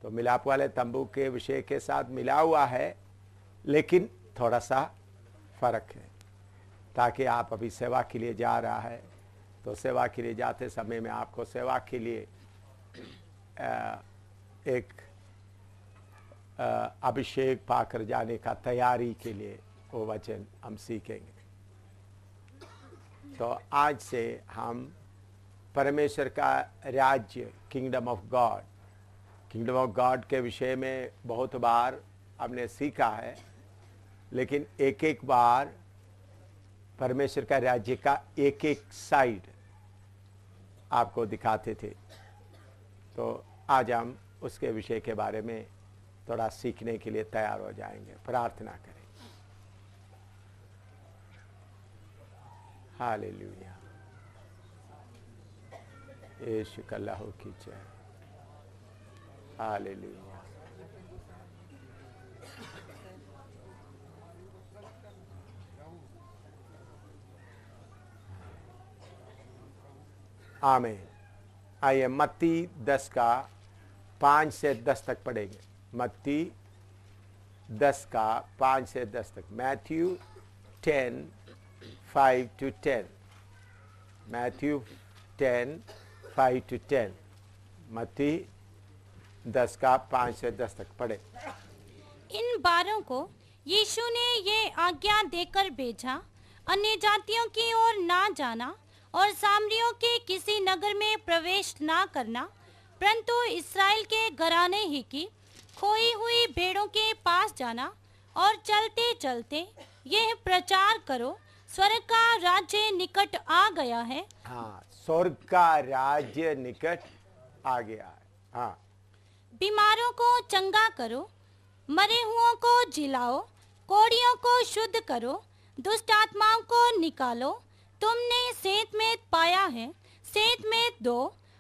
तो मिलाप वाले तंबू के विषय के साथ मिला हुआ है, लेकिन थोड़ा सा फर्क है। ताकि आप अभी सेवा के लिए जा रहा है, तो सेवा के लिए जाते समय में आपको सेवा के लिए एक अभिषेक पाकर जाने का तैयारी के लिए वो वचन हम सीखेंगे। तो आज से हम परमेश्वर का राज्य, किंगडम ऑफ गॉड के विषय में बहुत बार हमने सीखा है, लेकिन एक एक बार परमेश्वर का राज्य का एक एक साइड आपको दिखाते थे। तो आज हम उसके विषय के बारे में थोड़ा सीखने के लिए तैयार हो जाएंगे। प्रार्थना करें। हालेलुया। यीशु का लहू की जय। हालेलुया। आमीन। आइए मत्ती 10 का 5 से 10 तक पढ़ेंगे। मत्ती 10 का 5 से 10 तक। Matthew 10 5 to 10। Matthew 10 5 to 10। मत्ती 10 का 5 से 10 तक पढ़े। इन बारों को यीशु ने ये आज्ञा देकर भेजा, अन्य जातियों की ओर ना जाना और सामरियों के किसी नगर में प्रवेश ना करना, परंतु इस्राएल के घराने ही की खोई हुई भेड़ों के पास जाना और चलते चलते यह प्रचार करो, स्वर्ग का राज्य निकट आ गया है। हाँ, स्वर्ग का राज्य निकट आ गया है। हाँ। बीमारों को चंगा करो, मरे हुओं को जिलाओ, कोढ़ियों को शुद्ध करो, दुष्ट आत्माओं को निकालो। तुमने सेंतमेंत पाया है, सेंतमेंत दो।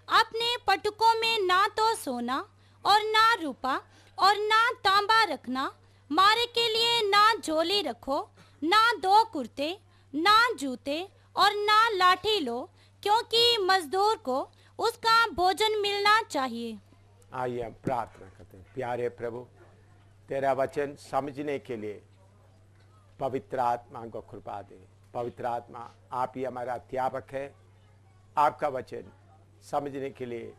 अपने पटुकों में ना तो सोना और ना रूपा और ना तांबा रखना, मारे के लिए ना झोली रखो, ना 2 कुर्ते, ना जूते और ना लाठी लो, क्योंकि मजदूर को उसका भोजन मिलना चाहिए। आइए हम प्रार्थना करते हैं। प्यारे प्रभु, तेरा वचन समझने के लिए पवित्र आत्मा को कृपा दे। पवित्र आत्मा, आप ही हमारा अध्यापक है। आपका वचन समझने के लिए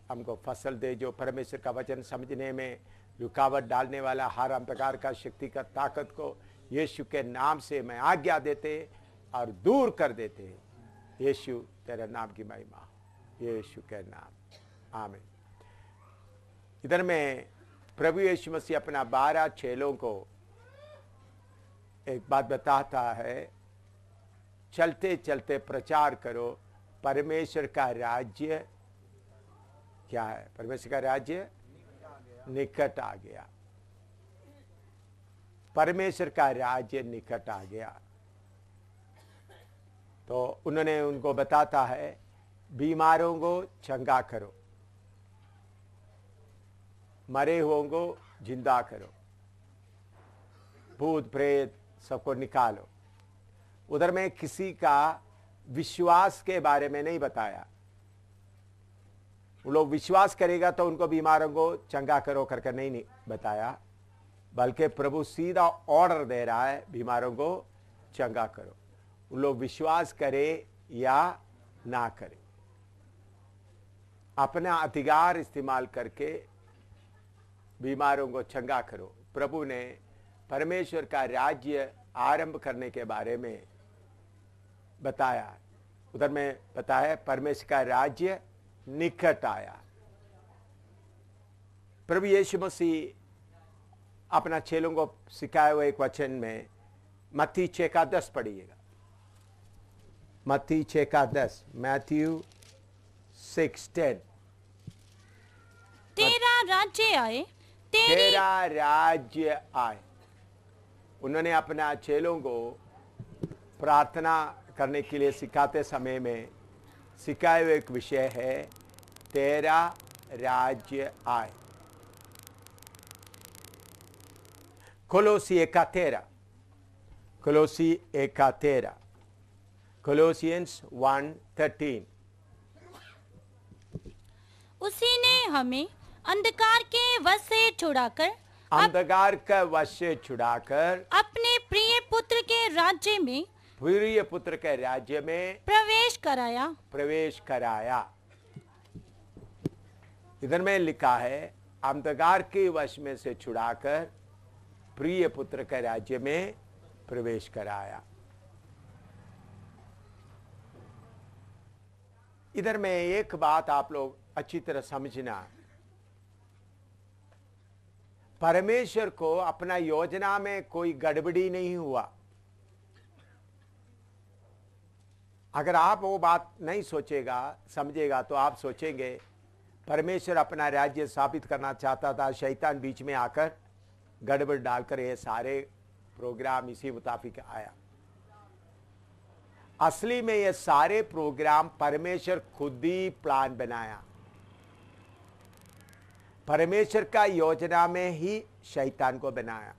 हमको फसल दे। जो परमेश्वर का वचन समझने में रुकावट डालने वाला हर अंधकार का शक्ति का ताकत को यीशु के नाम से मैं आज्ञा देते और दूर कर देते। यीशु तेरा नाम की महिमा, यीशु के नाम, आमीन। इधर में प्रभु यीशु मसीह अपना 12 चेलों को एक बात बताता है, चलते चलते प्रचार करो, परमेश्वर का राज्य क्या है? परमेश्वर का राज्य निकट आ गया। परमेश्वर का राज्य निकट आ गया। तो उन्होंने उनको बताता है, बीमारों को चंगा करो, मरे हुओं को जिंदा करो, भूत प्रेत सबको निकालो। उधर में किसी का विश्वास के बारे में नहीं बताया। वो लोग विश्वास करेगा तो उनको बीमारों को चंगा करो करके नहीं बताया, बल्कि प्रभु सीधा ऑर्डर दे रहा है, बीमारों को चंगा करो। वो लोग विश्वास करे या ना करे, अपना अधिकार इस्तेमाल करके बीमारों को चंगा करो। प्रभु ने परमेश्वर का राज्य आरंभ करने के बारे में बताया। उधर में बताया परमेश्वर का राज्य निकट आया। प्रभु यीशु मसीह अपना चेलों को सिखाए हुए एक वचन में मत्ती 6 का 10 पढ़िएगा। मत्ती 6 का 10। मैथ्यू 6:10। तेरा राज्य आए, तेरा राज्य आए। उन्होंने अपना चेलों को प्रार्थना करने के लिए सिखाते समय में सिखाए हुए एक विषय है, तेरा राज्य आए। कोलोसी 1:13। कोलोसी 1:13। कोलोसियंस 1:13। उसी ने हमें अंधकार के वश से छुड़ाकर अंधकार का वश से छुड़ाकर अपने प्रिय पुत्र के राज्य में प्रिय पुत्र के राज्य में प्रवेश कराया। इधर में लिखा है अंधकार के वश में से छुड़ाकर प्रिय पुत्र के राज्य में प्रवेश कराया। इधर में एक बात आप लोग अच्छी तरह समझना, परमेश्वर को अपना योजना में कोई गड़बड़ी नहीं हुआ। अगर आप वो बात नहीं सोचेगा समझेगा तो आप सोचेंगे परमेश्वर अपना राज्य स्थापित करना चाहता था, शैतान बीच में आकर गड़बड़ डालकर ये सारे प्रोग्राम इसी मुताबिक आया। असली में ये सारे प्रोग्राम परमेश्वर खुद ही प्लान बनाया। परमेश्वर का योजना में ही शैतान को बनाया।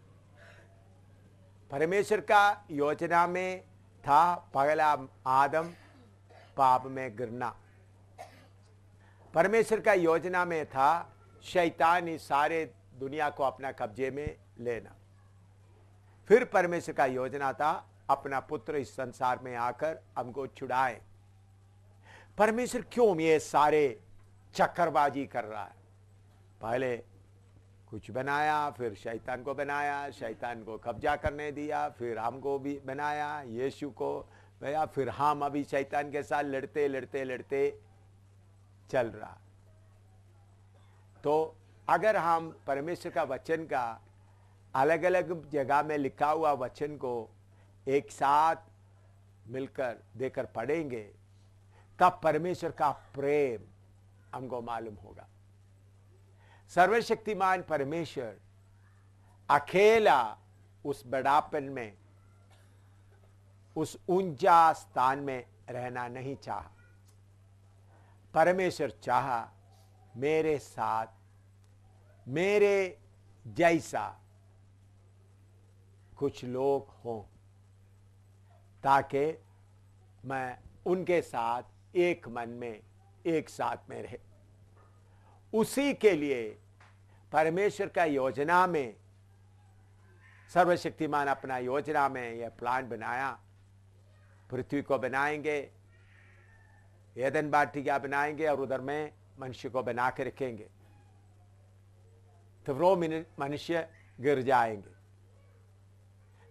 परमेश्वर का योजना में था पहला आदम पाप में गिरना। परमेश्वर का योजना में था शैतान इस सारे दुनिया को अपना कब्जे में लेना। फिर परमेश्वर का योजना था अपना पुत्र इस संसार में आकर हमको छुड़ाए। परमेश्वर क्यों ये सारे चक्करबाजी कर रहा है? पहले कुछ बनाया, फिर शैतान को बनाया, शैतान को कब्जा करने दिया, फिर हमको भी बनाया, यीशु को बनाया, फिर हम अभी शैतान के साथ लड़ते लड़ते लड़ते चल रहा। तो अगर हम परमेश्वर का वचन का अलग अलग जगह में लिखा हुआ वचन को एक साथ मिलकर देकर पढ़ेंगे तब परमेश्वर का प्रेम हमको मालूम होगा। सर्वशक्तिमान परमेश्वर अकेला उस बड़ापन में, उस ऊंचा स्थान में रहना नहीं चाहा। परमेश्वर चाहा मेरे साथ मेरे जैसा कुछ लोग हों ताकि मैं उनके साथ एक मन में एक साथ में रहे। उसी के लिए परमेश्वर का योजना में सर्वशक्तिमान अपना योजना में यह प्लान बनाया। पृथ्वी को बनाएंगे, एदन वाटिका बनाएंगे और उधर में मनुष्य को बना के रखेंगे। तो वो मनुष्य गिर जाएंगे।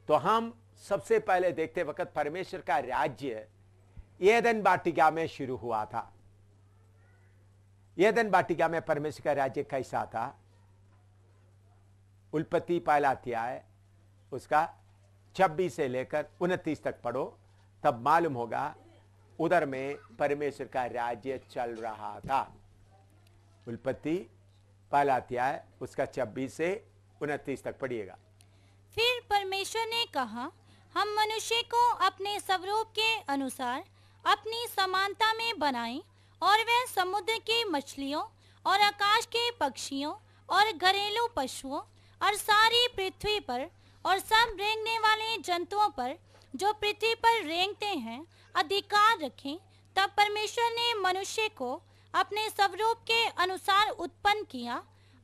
तो हम सबसे पहले देखते वक्त परमेश्वर का राज्य एदन वाटिका में शुरू हुआ था। एदन वाटिका में परमेश्वर का राज्य कैसा था? उत्पत्ति पहला अध्याय उसका 26 से लेकर 29 तक पढ़ो, तब मालूम होगा उधर में परमेश्वर का राज्य चल रहा था। उत्पत्ति पहला अध्याय उसका 26 से 29 तक पढ़िएगा। फिर परमेश्वर ने कहा, हम मनुष्य को अपने स्वरूप के अनुसार अपनी समानता में बनाएं और वह समुद्र की मछलियों और आकाश के पक्षियों और घरेलू पशुओं और सारी पृथ्वी पर और सब रेंगने वाले जंतुओं पर जो पृथ्वी पर रेंगते हैं अधिकार रखें। तब परमेश्वर ने मनुष्य को अपने स्वरूप के अनुसार उत्पन्न किया,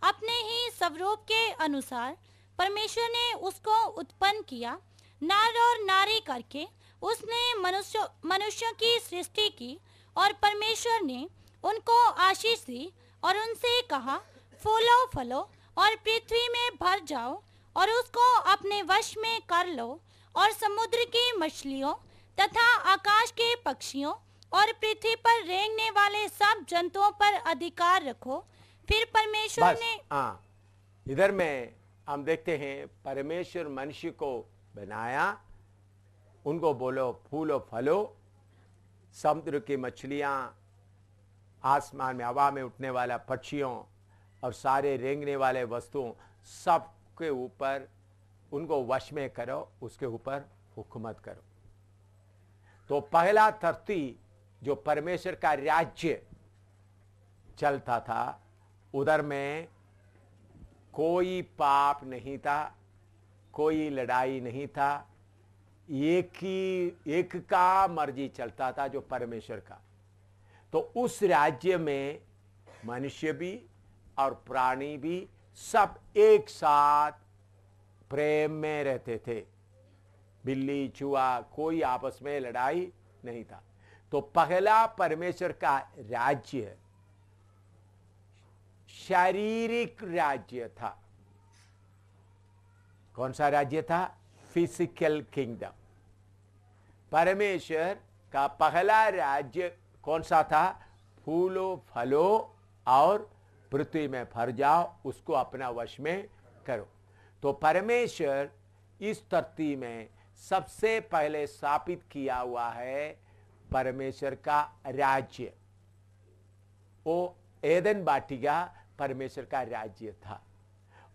अपने ही स्वरूप के अनुसार परमेश्वर ने उसको उत्पन्न किया। नर और नारी करके उसने मनुष्यों की सृष्टि की और परमेश्वर ने उनको आशीष दी और उनसे कहा, फूलो फलो और पृथ्वी में भर जाओ और उसको अपने वश में कर लो और समुद्र की मछलियों तथा आकाश के पक्षियों और पृथ्वी पर रेंगने वाले सब जंतुओं पर अधिकार रखो। फिर परमेश्वर ने इधर में हम देखते हैं परमेश्वर मनुष्य को बनाया, उनको बोलो फूलो फलो, समुद्र की मछलियां, आसमान में हवा में उठने वाला पक्षियों और सारे रेंगने वाले वस्तुओं सब के ऊपर उनको वश में करो, उसके ऊपर हुकूमत करो। तो पहला धरती जो परमेश्वर का राज्य चलता था उधर में कोई पाप नहीं था, कोई लड़ाई नहीं था, एक का मर्जी चलता था जो परमेश्वर का। तो उस राज्य में मनुष्य भी और प्राणी भी सब एक साथ प्रेम में रहते थे। बिल्ली चूहा कोई आपस में लड़ाई नहीं था। तो पहला परमेश्वर का राज्य शारीरिक राज्य था। कौन सा राज्य था? Physical kingdom. परमेश्वर का पहला राज्य कौन सा था? फूलो फलो और पृथ्वी में भर जाओ, उसको अपना वश में करो। तो परमेश्वर इस धरती में सबसे पहले स्थापित किया हुआ है परमेश्वर का राज्य। वो एदन वाटिका परमेश्वर का राज्य था।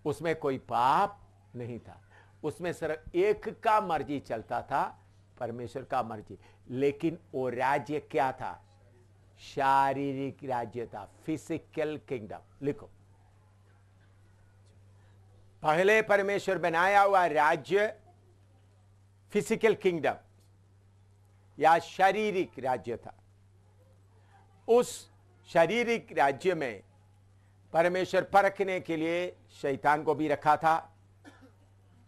उसमें कोई पाप नहीं था, उसमें सिर्फ एक का मर्जी चलता था, परमेश्वर का मर्जी। लेकिन वो राज्य क्या था? शारीरिक राज्य था, फिजिकल किंगडम। लिखो, पहले परमेश्वर बनाया हुआ राज्य फिजिकल किंगडम या शारीरिक राज्य था। उस शारीरिक राज्य में परमेश्वर परखने के लिए शैतान को भी रखा था।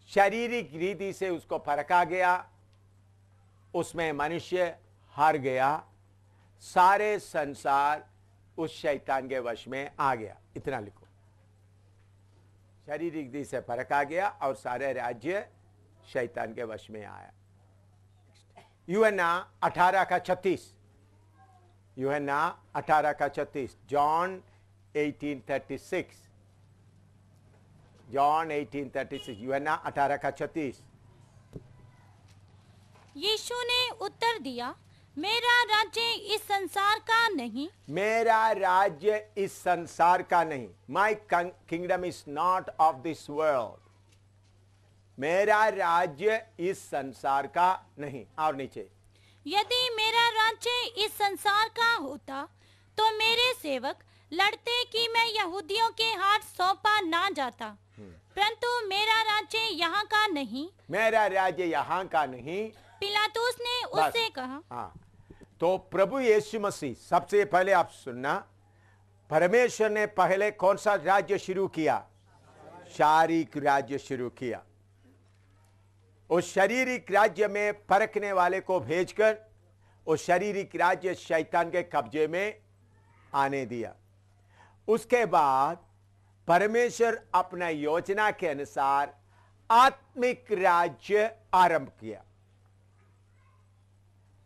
शारीरिक रीति से उसको परखा गया, उसमें मनुष्य हार गया, सारे संसार उस शैतान के वश में आ गया। इतना लिखो, शारीरिक रीति से परखा गया और सारे राज्य शैतान के वश में आया। यूहन्ना 18:36, यूहन्ना 18:36, जॉन 18:36, जॉन 18:36, यूहन्ना 18:36। यीशु ने उत्तर दिया, मेरा राज्य इस संसार का नहीं। मेरा राज्य इस संसार का नहीं। माई kingdom is not of this world. मेरा राज्य इस संसार का नहीं। और नीचे, यदि मेरा राज्य इस संसार का होता तो मेरे सेवक लड़ते कि मैं यहूदियों के हाथ सौंपा ना जाता, परंतु मेरा राज्य यहाँ का नहीं। मेरा राज्य यहाँ का नहीं। पिलातुस ने उससे कहा। हाँ, तो प्रभु यीशु मसीह, सबसे पहले आप सुनना, परमेश्वर ने पहले कौन सा राज्य शुरू किया? शारीरिक राज्य शुरू किया। उस शारीरिक राज्य में परखने वाले को भेजकर उस शारीरिक राज्य शैतान के कब्जे में आने दिया। उसके बाद परमेश्वर अपना योजना के अनुसार आत्मिक राज्य आरंभ किया।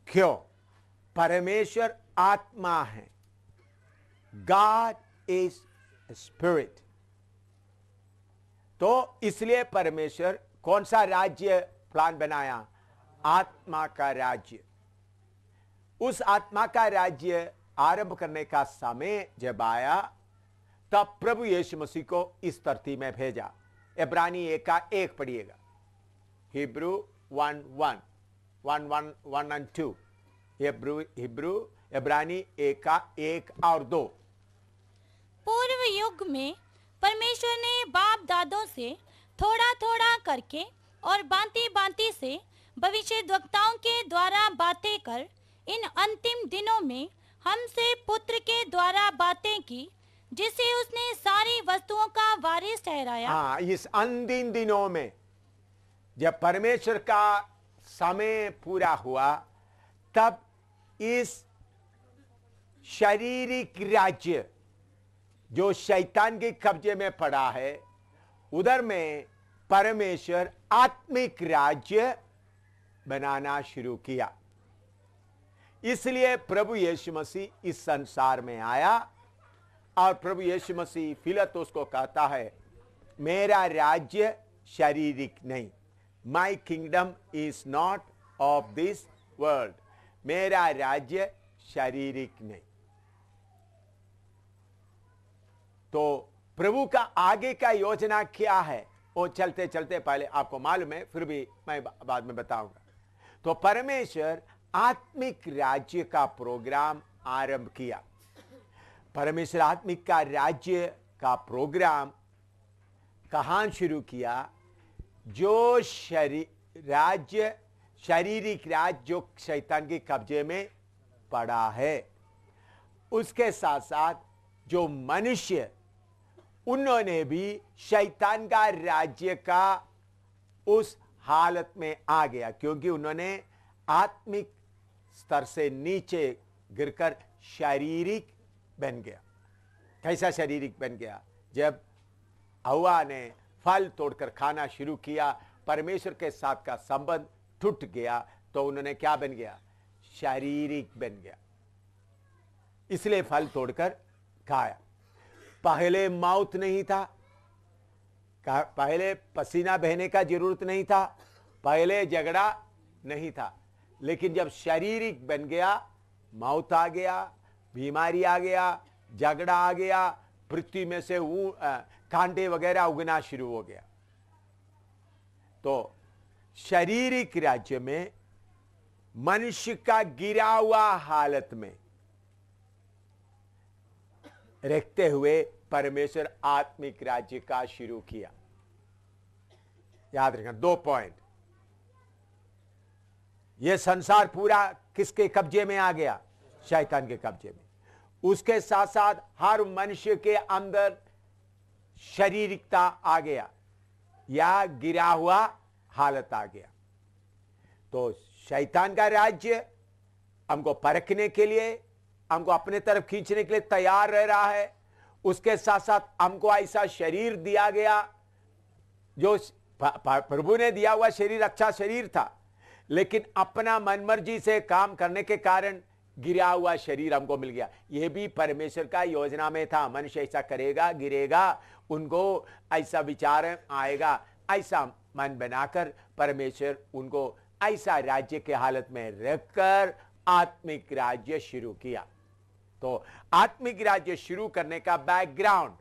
क्यों? परमेश्वर आत्मा है। God is spirit. तो इसलिए परमेश्वर कौन सा राज्य प्लान बनाया? आत्मा का राज्य। उस आत्मा का राज्य आरंभ करने का समय जब आया, तब प्रभु यीशु मसीह को इस धरती में भेजा। इब्रानी 1:1 पढ़िएगा। Hebrew 1:1 and 2। हिब्रू इब्रानी 1:1 और 2। पूर्व युग में परमेश्वर ने बाप दादों से थोड़ा थोड़ा करके और बांति बांति से भविष्यद्वक्ताओं के द्वारा बातें कर इन अंतिम दिनों में हमसे पुत्र के द्वारा बातें की, जिसे उसने सारी वस्तुओं का वारिस ठहराया। हाँ, इस अंतिम दिनों में जब परमेश्वर का समय पूरा हुआ, तब इस शारीरिक राज्य जो शैतान के कब्जे में पड़ा है, उधर में परमेश्वर आत्मिक राज्य बनाना शुरू किया। इसलिए प्रभु यीशु मसीह इस संसार में आया और प्रभु यीशु मसीह फिलतुस को कहता है, मेरा राज्य शारीरिक नहीं। माई kingdom is not of this world. मेरा राज्य शारीरिक नहीं। तो प्रभु का आगे का योजना क्या है, वो चलते चलते पहले आपको मालूम है, फिर भी मैं बाद में बताऊंगा। तो परमेश्वर आत्मिक राज्य का प्रोग्राम आरंभ किया। परमेश्वर आत्मिक का राज्य का प्रोग्राम कहां शुरू किया? जो शारीरिक राज्य जो शैतान के कब्जे में पड़ा है, उसके साथ साथ जो मनुष्य उन्होंने भी शैतान का राज्य का उस हालत में आ गया, क्योंकि उन्होंने आत्मिक स्तर से नीचे गिरकर शारीरिक बन गया। कैसा शारीरिक बन गया? जब हव्वा ने फल तोड़कर खाना शुरू किया, परमेश्वर के साथ का संबंध टूट गया, तो उन्होंने क्या बन गया? शारीरिक बन गया। इसलिए फल तोड़कर खाया। पहले मौत नहीं था, पहले पसीना बहने का जरूरत नहीं था, पहले झगड़ा नहीं था, लेकिन जब शारीरिक बन गया, मौत आ गया, बीमारी आ गया, झगड़ा आ गया, पृथ्वी में से कांटे वगैरह उगना शुरू हो गया। तो शारीरिक राज्य में मनुष्य का गिरा हुआ हालत में रखते हुए परमेश्वर आत्मिक राज्य का शुरू किया। याद रखना 2 पॉइंट। यह संसार पूरा किसके कब्जे में आ गया? शैतान के कब्जे में। उसके साथ साथ हर मनुष्य के अंदर शारीरिकता आ गया या गिरा हुआ हालत आ गया। तो शैतान का राज्य हमको परखने के लिए, हमको अपने तरफ खींचने के लिए तैयार रह रहा है। उसके साथ साथ हमको ऐसा शरीर दिया गया, जो प्रभु ने दिया हुआ शरीर अच्छा शरीर था, लेकिन अपना मनमर्जी से काम करने के कारण गिरा हुआ शरीर हमको मिल गया। यह भी परमेश्वर का योजना में था। मनुष्य ऐसा करेगा, गिरेगा, उनको ऐसा विचार आएगा, ऐसा मन बनाकर परमेश्वर उनको ऐसा राज्य के हालत में रखकर आत्मिक राज्य शुरू किया। तो आत्मिक राज्य शुरू करने का बैकग्राउंड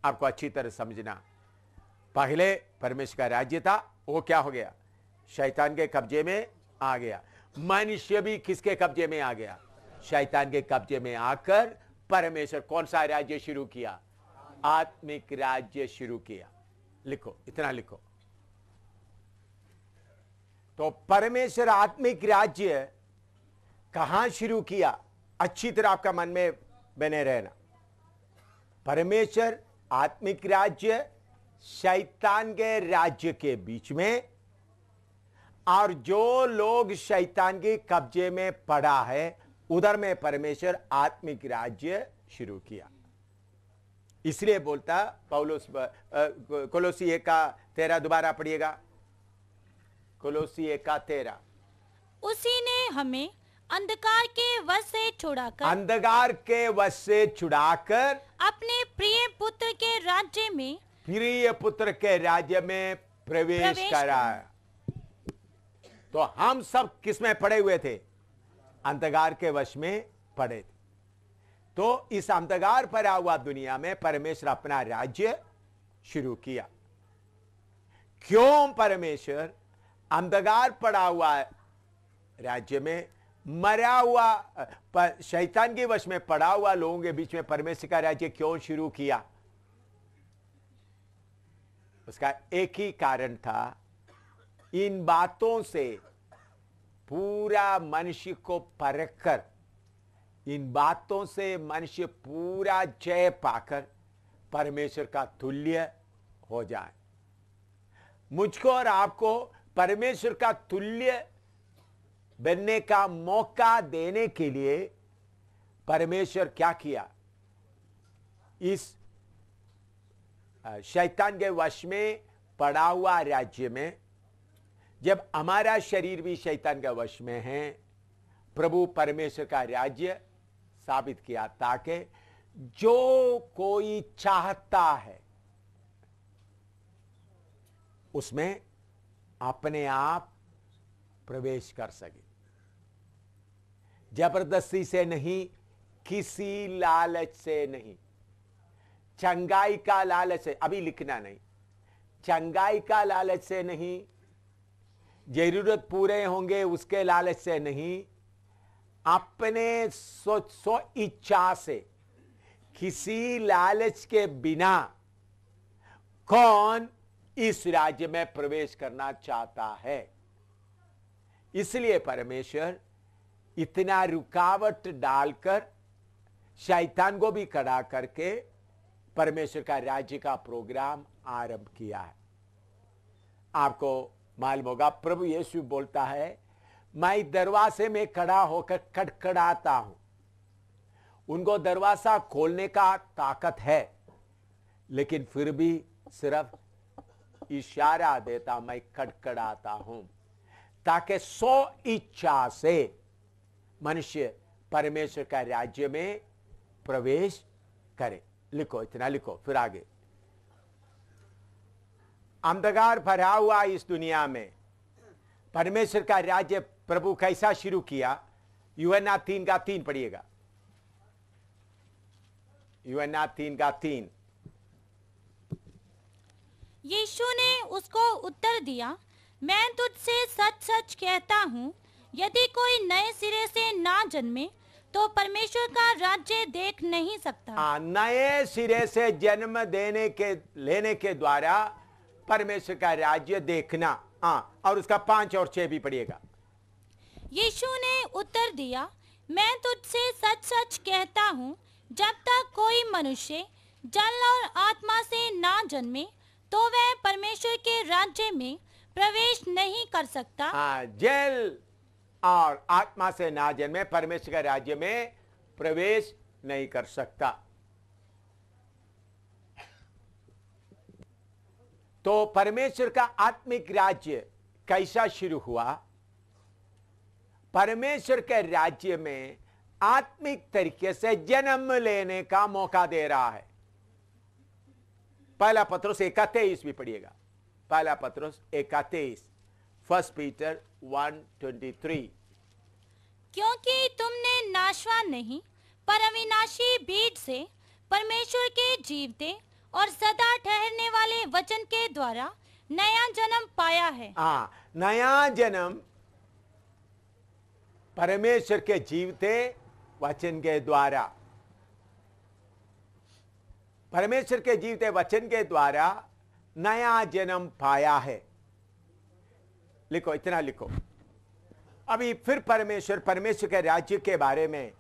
आपको अच्छी तरह समझना। पहले परमेश्वर का राज्य था, वो क्या हो गया? शैतान के कब्जे में आ गया। मनुष्य भी किसके कब्जे में आ गया? शैतान के कब्जे में आकर परमेश्वर कौन सा राज्य शुरू किया? आत्मिक राज्य शुरू किया। लिखो, इतना लिखो। तो परमेश्वर आत्मिक राज्य कहां शुरू किया? अच्छी तरह आपका मन में बने रहना। परमेश्वर आत्मिक राज्य शैतान के राज्य के बीच में, और जो लोग शैतान के कब्जे में पड़ा है, उधर में परमेश्वर आत्मिक राज्य शुरू किया। इसलिए बोलता पौलुस, कोलोसी 1:13 दोबारा पढ़िएगा। कोलोसी 1:13। उसी ने हमें अंधकार के वश से छुड़ाकर, अंधकार के वश से छुड़ाकर अपने प्रिय पुत्र के राज्य में, प्रिय पुत्र के राज्य में प्रवेश कराया। तो हम सब किस में पड़े हुए थे? अंधकार के वश में पड़े थे। तो इस अंधकार पर हुआ दुनिया में परमेश्वर अपना राज्य शुरू किया। क्यों परमेश्वर अंधकार पड़ा हुआ राज्य में, मरा हुआ शैतान के वश में पड़ा हुआ लोगों के बीच में परमेश्वर का राज्य क्यों शुरू किया? उसका एक ही कारण था, इन बातों से पूरा मनुष्य को परखकर, इन बातों से मनुष्य पूरा जय पाकर परमेश्वर का तुल्य हो जाए। मुझको और आपको परमेश्वर का तुल्य बनने का मौका देने के लिए परमेश्वर क्या किया? इस शैतान के वश में पड़ा हुआ राज्य में, जब हमारा शरीर भी शैतान के वश में है, प्रभु परमेश्वर का राज्य साबित किया, ताकि जो कोई चाहता है उसमें अपने आप प्रवेश कर सके। जबरदस्ती से नहीं, किसी लालच से नहीं, चंगाई का लालच से, अभी लिखना नहीं, चंगाई का लालच से नहीं, जरूरत पूरे होंगे उसके लालच से नहीं, अपने सो इच्छा से, किसी लालच के बिना कौन इस राज्य में प्रवेश करना चाहता है? इसलिए परमेश्वर इतना रुकावट डालकर शैतान को भी खड़ा करके परमेश्वर का राज्य का प्रोग्राम आरंभ किया है। आपको मालूम होगा प्रभु यीशु बोलता है, मैं दरवाजे में खड़ा होकर खटखड़ाता हूं। उनको दरवाजा खोलने का ताकत है, लेकिन फिर भी सिर्फ इशारा देता, मैं खटखड़ाता हूं, ताकि 100 इच्छा से मनुष्य परमेश्वर का राज्य में प्रवेश करे। लिखो, इतना लिखो, फिर आगे। अंधकार भरा हुआ इस दुनिया में परमेश्वर का राज्य प्रभु कैसा शुरू किया? यूहन्ना 3:3 पढ़िएगा। यूहन्ना 3:3। यीशु ने उसको उत्तर दिया, मैं तुझसे सच सच कहता हूँ, यदि कोई नए सिरे से ना जन्मे तो परमेश्वर का राज्य देख नहीं सकता। नए सिरे से जन्म लेने के द्वारा परमेश्वर का राज्य देखना। और उसका 5 और 6 भी पढ़िएगा। यीशु ने उत्तर दिया, मैं तुझसे सच सच कहता हूँ, जब तक कोई मनुष्य जल और आत्मा से ना जन्मे तो वह परमेश्वर के राज्य में प्रवेश नहीं कर सकता। जल और आत्मा से ना जन्मे परमेश्वर के राज्य में प्रवेश नहीं कर सकता। तो परमेश्वर का आत्मिक राज्य कैसा शुरू हुआ? परमेश्वर के राज्य में आत्मिक तरीके से जन्म लेने का मौका दे रहा है। पहला पत्रुस 1:23 भी पढ़िएगा। पहला पत्रुस 1:23, 1 पीटर 1:23। क्योंकि तुमने नाशवान नहीं पर अविनाशी बीज से परमेश्वर के जीवते और सदा ठहरने वाले वचन के द्वारा नया जन्म पाया है। नया जन्म परमेश्वर के जीवते वचन के द्वारा, परमेश्वर के जीवते वचन के द्वारा नया जन्म पाया है। लिखो, इतना लिखो। अभी फिर परमेश्वर के राज्य के बारे में,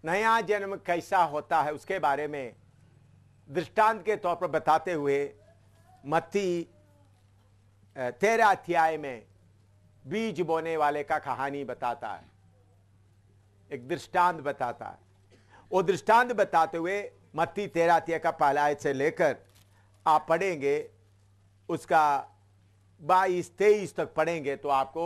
नया जन्म कैसा होता है उसके बारे में दृष्टांत के तौर पर बताते हुए मत्ती 13 अध्याय में बीज बोने वाले का कहानी बताता है। एक दृष्टांत बताता है। वो दृष्टांत बताते हुए मत्ती 13 अध्याय का पहला आयत से लेकर आप पढ़ेंगे, उसका 22-23 तक पढ़ेंगे तो आपको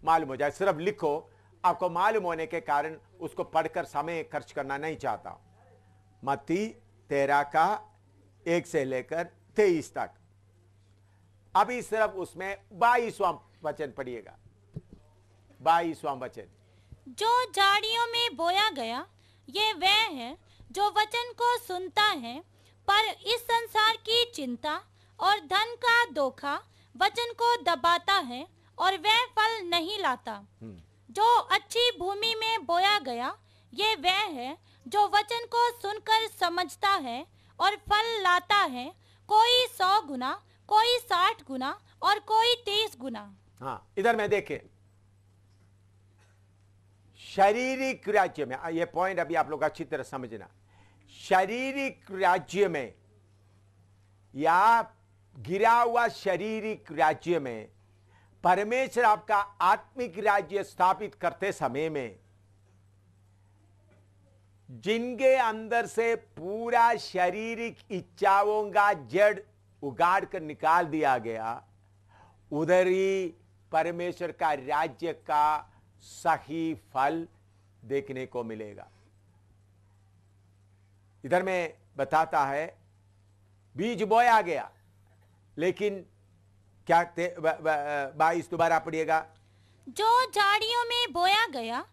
मालूम हो जाए। सिर्फ लिखो, आपको मालूम होने के कारण उसको पढ़कर समय खर्च करना नहीं चाहता। मत्ती 13 का 1 से लेकर 23 तक। अभी सिर्फ उसमें 22वां वचन पढ़िएगा। 22वां वचन। जो झाड़ियों में बोया गया ये वह है जो वचन को सुनता है, पर इस संसार की चिंता और धन का धोखा वचन को दबाता है और वह फल नहीं लाता। जो अच्छी भूमि में बोया गया ये वह है जो वचन को सुनकर समझता है और फल लाता है, कोई 100 गुना, कोई 60 गुना और कोई 30 गुना। इधर में देखें, शारीरिक राज्य में, ये पॉइंट अभी आप लोग अच्छी तरह समझना। शारीरिक राज्य में या गिरा हुआ शारीरिक राज्य में परमेश्वर आपका आत्मिक राज्य स्थापित करते समय में जिनके अंदर से पूरा शारीरिक इच्छाओं का जड़ उगाड़ कर निकाल दिया गया, उधर ही परमेश्वर का राज्य का सही फल देखने को मिलेगा। इधर में बताता है बीज बोया गया, लेकिन क्या 22 दोबारा पढ़िएगा। जो झाड़ियों में बोया गया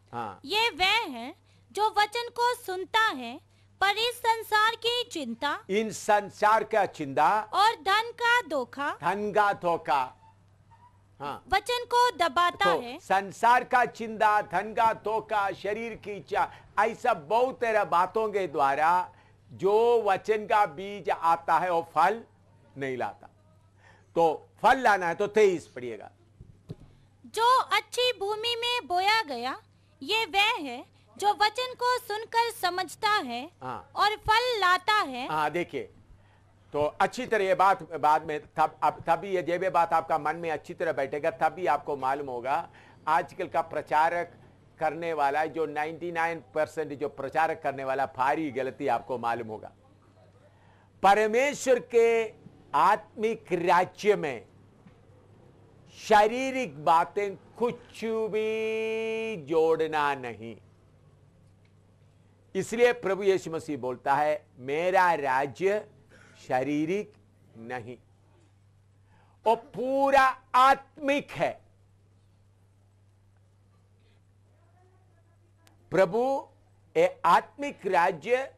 ये वह है जो वचन को सुनता है, पर इस संसार की चिंता, इन संसार का चिंता और धन का धोखा वचन को दबाता है। संसार का चिंता, धन का धोखा, शरीर की इच्छा, ऐसा बहुत तरह बातों के द्वारा जो वचन का बीज आता है वो फल नहीं लाता। तो फल लाना है तो 23 पढ़िएगा। जो अच्छी भूमि में बोया गया ये वह है जो वचन को सुनकर समझता है हाँ। और फल लाता है। हाँ, देखिए, तो अच्छी तरह ये बात बाद में तब ये जब ये बात आपका मन में अच्छी तरह बैठेगा तब भी आपको मालूम होगा आजकल का प्रचारक करने वाला जो 99% जो प्रचारक करने वाला भारी गलती आपको मालूम होगा। परमेश्वर के आत्मिक राज्य में शारीरिक बातें कुछ भी जोड़ना नहीं। इसलिए प्रभु यीशु मसीह बोलता है मेरा राज्य शारीरिक नहीं, वो पूरा आत्मिक है। प्रभु ए आत्मिक राज्य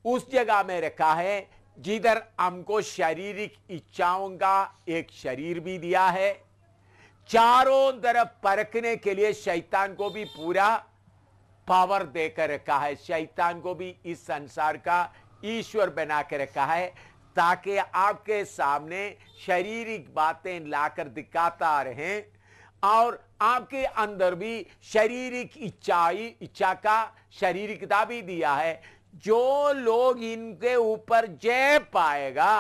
उस जगह में रखा है जिधर हमको शारीरिक इच्छाओं का एक शरीर भी दिया है, चारों तरफ परखने के लिए शैतान को भी पूरा पावर देकर रखा है। शैतान को भी इस संसार का ईश्वर बना के रखा है ताकि आपके सामने शारीरिक बातें लाकर दिखाता रहे और आपके अंदर भी शारीरिक इच्छा का शारीरिकता भी दिया है। जो लोग इनके ऊपर जय पाएगा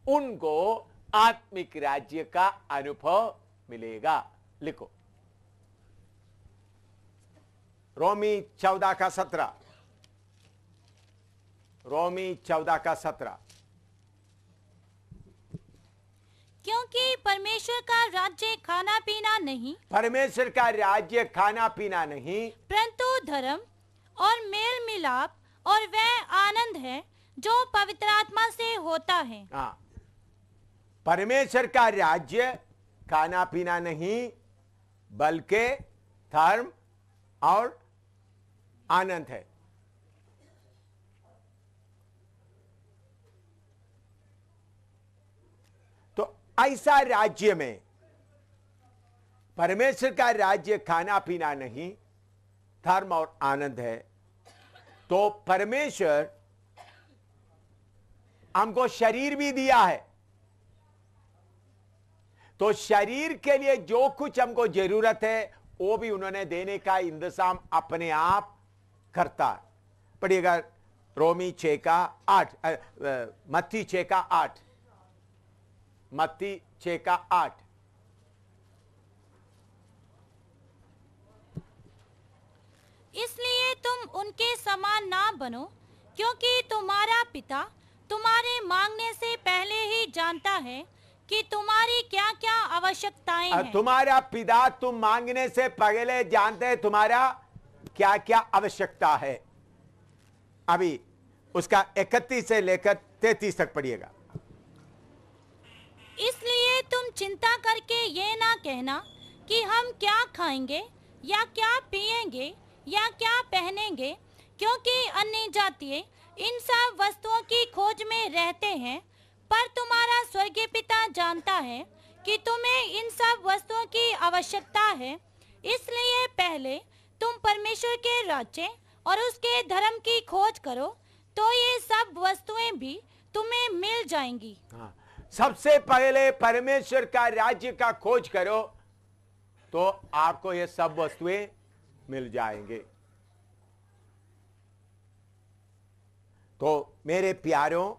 उनको आत्मिक राज्य का अनुभव मिलेगा। लिखो रोमी 14 का 17। रोमी 14 का 17। क्योंकि परमेश्वर का राज्य खाना पीना नहीं, परमेश्वर का राज्य खाना पीना नहीं, परंतु धर्म और मेल मिलाप और वह आनंद है जो पवित्र आत्मा से होता है। हाँ, परमेश्वर का राज्य खाना पीना नहीं बल्कि धर्म और आनंद है। तो ऐसा राज्य में परमेश्वर का राज्य खाना पीना नहीं धर्म और आनंद है। तो परमेश्वर हमको शरीर भी दिया है, तो शरीर के लिए जो कुछ हमको जरूरत है वो भी उन्होंने देने का इंतजाम अपने आप करता है। पढ़िएगा रोमी 6 का 8, मत्ती 6 का 8, मत्ती 6 का 8। इसलिए तुम उनके समान ना बनो, क्योंकि तुम्हारा पिता तुम्हारे मांगने से पहले ही जानता है कि तुम्हारी क्या क्या आवश्यकताएं हैं। तुम्हारा पिता तुम मांगने से पहले जानते हैं तुम्हारा क्या क्या आवश्यकता है। अभी उसका 31 से लेकर 33 तक पढ़िएगा। इसलिए तुम चिंता करके ये ना कहना कि हम क्या खाएंगे या क्या पिएंगे या क्या पहनेंगे, क्योंकि अन्य जातीय इन सब वस्तुओं की खोज में रहते हैं, पर तुम्हारा स्वर्गीय पिता जानता है कि तुम्हें इन सब वस्तुओं की आवश्यकता है। इसलिए पहले तुम परमेश्वर के राज्य और उसके धर्म की खोज करो, तो ये सब वस्तुएं भी तुम्हें मिल जाएंगी। हाँ, सबसे पहले परमेश्वर का राज्य का खोज करो तो आपको ये सब वस्तुएं मिल जाएंगे। तो मेरे प्यारों,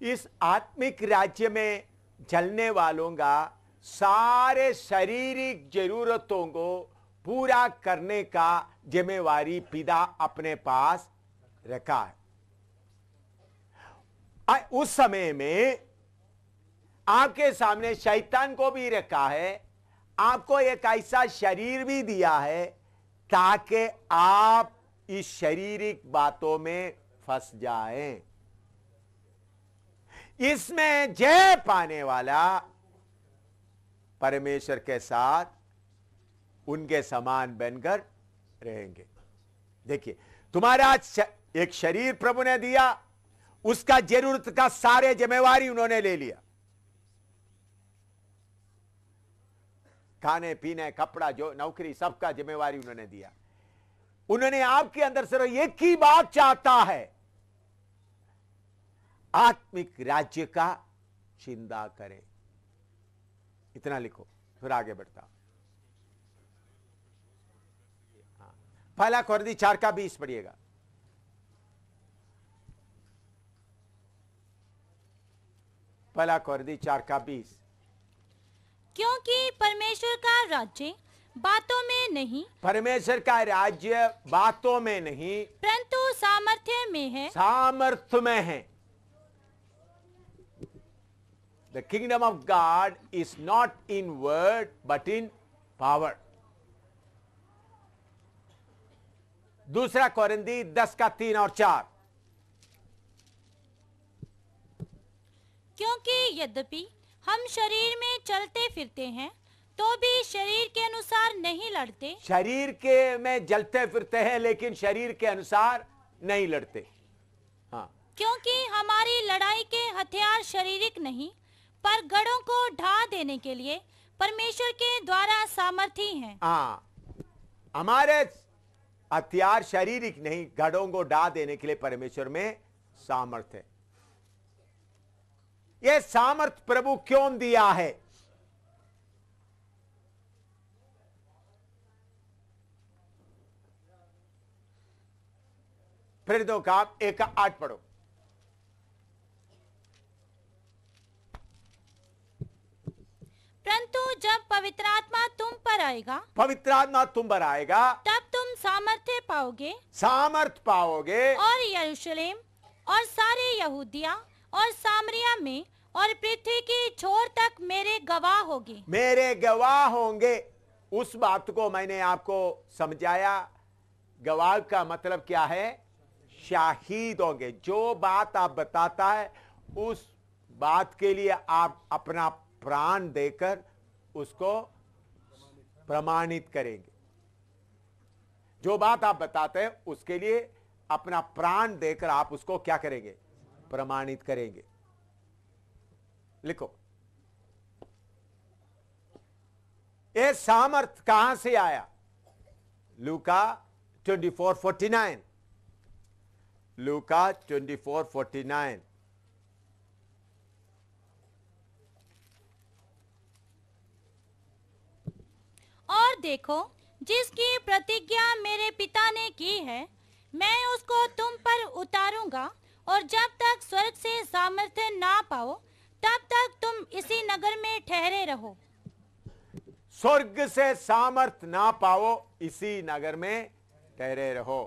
इस आत्मिक राज्य में चलने वालों का सारे शारीरिक जरूरतों को पूरा करने का जिम्मेवारी पिता अपने पास रखा है। उस समय में आपके सामने शैतान को भी रखा है, आपको एक ऐसा शरीर भी दिया है ताकि आप इस शारीरिक बातों में फंस जाएं। इसमें जय पाने वाला परमेश्वर के साथ उनके समान बनकर रहेंगे। देखिए, तुम्हारा एक शरीर प्रभु ने दिया, उसका जरूरत का सारे जिम्मेवारी उन्होंने ले लिया। खाने पीने कपड़ा जो नौकरी सबका जिम्मेवारी उन्होंने दिया। उन्होंने आपके अंदर सिर्फ एक ही बात चाहता है, आत्मिक राज्य का चिंता करें। इतना लिखो, फिर आगे बढ़ता। पहला कोरिन्थी 4:20 पढ़िएगा। पहला कोरिन्थी 4:20। क्योंकि परमेश्वर का राज्य बातों में नहीं, परमेश्वर का राज्य बातों में नहीं परंतु सामर्थ्य में है। सामर्थ्य में है। The kingdom of God is not in word but in power. दूसरा कोरिन्थी 10:3 और 4। क्योंकि यद्यपि हम शरीर में चलते फिरते हैं तो भी शरीर के अनुसार नहीं लड़ते। शरीर के में जलते फिरते हैं लेकिन शरीर के अनुसार नहीं लड़ते। हाँ, क्योंकि हमारी लड़ाई के हथियार शारीरिक नहीं पर गढ़ों को ढा देने के लिए परमेश्वर के द्वारा सामर्थी हैं। हाँ, हमारे हथियार शारीरिक नहीं, गढ़ों को ढा देने के लिए परमेश्वर में सामर्थ है। यह सामर्थ प्रभु क्यों दिया है? फिर दो काम 1:8 पढ़ो। परंतु जब पवित्र आत्मा तुम पर आएगा, पवित्र आत्मा तुम पर आएगा, तब तुम सामर्थ्य पाओगे सामर्थ पाओगे और यरूशलेम और सारे यहूदिया और सामरिया में और पृथ्वी की छोर तक मेरे गवाह होगे। मेरे गवाह होंगे। उस बात को मैंने आपको समझाया। गवाह का मतलब क्या है? शाहिद होंगे। जो बात आप बताता है उस बात के लिए आप अपना प्राण देकर उसको प्रमाणित करेंगे। जो बात आप बताते हैं उसके लिए अपना प्राण देकर आप उसको क्या करेंगे? प्रमाणित करेंगे। लिखो, ये सामर्थ कहां से आया? लूका 24:49। लूका 24:49। और देखो, जिसकी प्रतिज्ञा मेरे पिता ने की है, मैं उसको तुम पर उतारूंगा, और जब तक स्वर्ग से सामर्थ्य ना पाओ तब तक तुम इसी नगर में ठहरे रहो। स्वर्ग से सामर्थ ना पाओ इसी नगर में ठहरे रहो।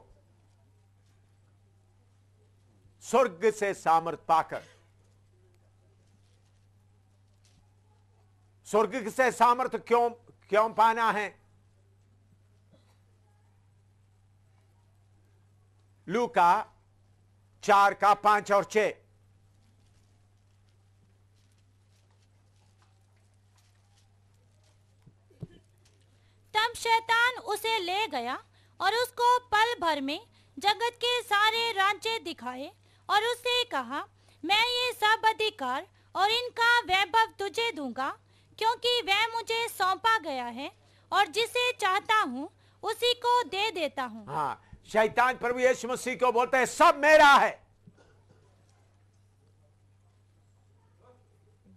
स्वर्ग से सामर्थ पाकर, स्वर्ग से सामर्थ क्यों पाना है? लूका 4:5 और 6। तब शैतान उसे ले गया और उसको पल भर में जगत के सारे राज्य दिखाए और उससे कहा, मैं ये सब अधिकार और इनका वैभव तुझे दूंगा, क्योंकि वह मुझे सौंपा गया है और जिसे चाहता हूँ उसी को दे देता हूँ। हाँ, शैतान प्रभु यीशु मसीह को बोलते हैं सब मेरा है,